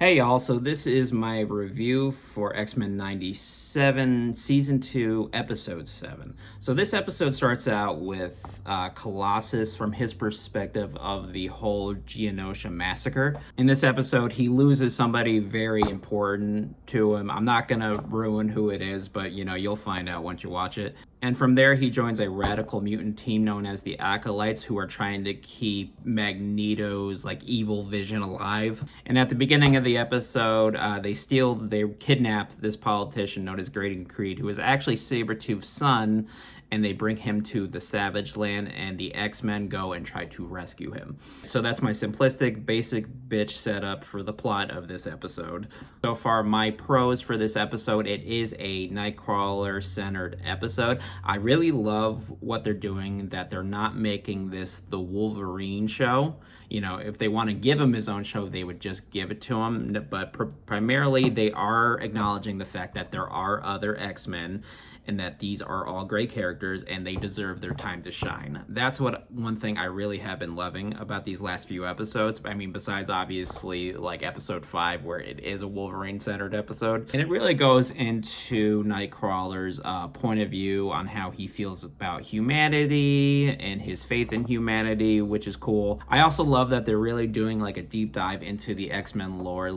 Hey y'all, so this is my review for X-Men 97, Season 2, Episode 7. So this episode starts out with Colossus from his perspective of the whole Genosha massacre. In this episode, he loses somebody very important to him. I'm not going to ruin who it is, but you'll find out once you watch it. And from there, he joins a radical mutant team known as the Acolytes, who are trying to keep Magneto's evil vision alive. And at the beginning of the episode, they kidnap this politician known as Graydon Creed, who is actually Sabretooth's son, and they bring him to the Savage Land, and the X-Men go and try to rescue him. So that's my simplistic, basic bitch setup for the plot of this episode. So far, my pros for this episode: it is a Nightcrawler-centered episode. I really love what they're doing, that they're not making this the Wolverine show. If they want to give him his own show, they would just give it to him. But primarily, they are acknowledging the fact that there are other X-Men, and that these are all great characters and they deserve their time to shine. That's one thing I really have been loving about these last few episodes. I mean, besides obviously episode 5, where it is a Wolverine-centered episode. And it really goes into Nightcrawler's point of view on how he feels about humanity and his faith in humanity, which is cool. I also love that they're really doing a deep dive into the X-Men lore.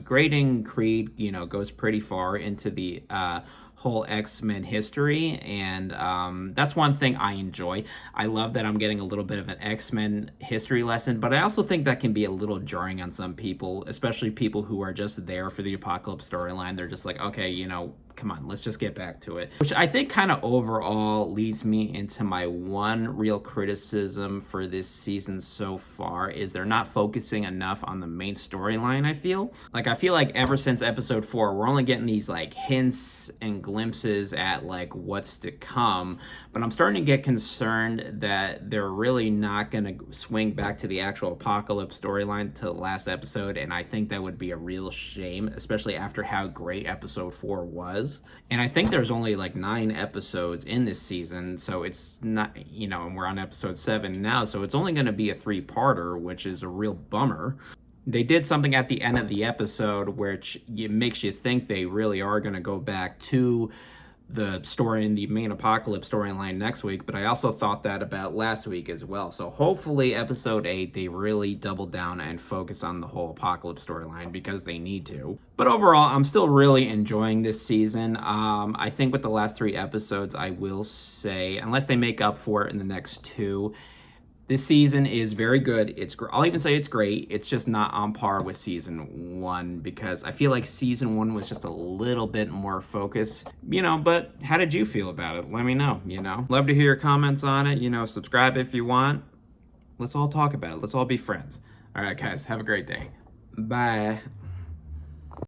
Graydon Creed, goes pretty far into the whole X-Men history, and that's one thing I enjoy. I love that I'm getting a little bit of an X-Men history lesson, but I also think that can be a little jarring on some people, especially people who are just there for the Apocalypse storyline. They're just like, okay, come on, let's just get back to it. Which I think kind of overall leads me into my one real criticism for this season so far, is they're not focusing enough on the main storyline, I feel. I feel like ever since episode 4, we're only getting these hints and glimpses at what's to come, but I'm starting to get concerned that they're really not going to swing back to the actual Apocalypse storyline to the last episode, and I think that would be a real shame, especially after how great episode 4 was. And I think there's only 9 episodes in this season, so it's not, and we're on episode 7 now, so it's only going to be a 3-parter, which is a real bummer. They did something at the end of the episode which makes you think they really are going to go back to the story in the main Apocalypse storyline next week, but I also thought that about last week as well. So hopefully episode 8, they really double down and focus on the whole Apocalypse storyline, because they need to. But overall, I'm still really enjoying this season. I think with the last 3 episodes, I will say, unless they make up for it in the next 2, this season is very good. I'll even say it's great. It's just not on par with season 1, because I feel like season 1 was just a little bit more focused. But how did you feel about it? Let me know, Love to hear your comments on it. Subscribe if you want. Let's all talk about it. Let's all be friends. All right, guys, have a great day. Bye.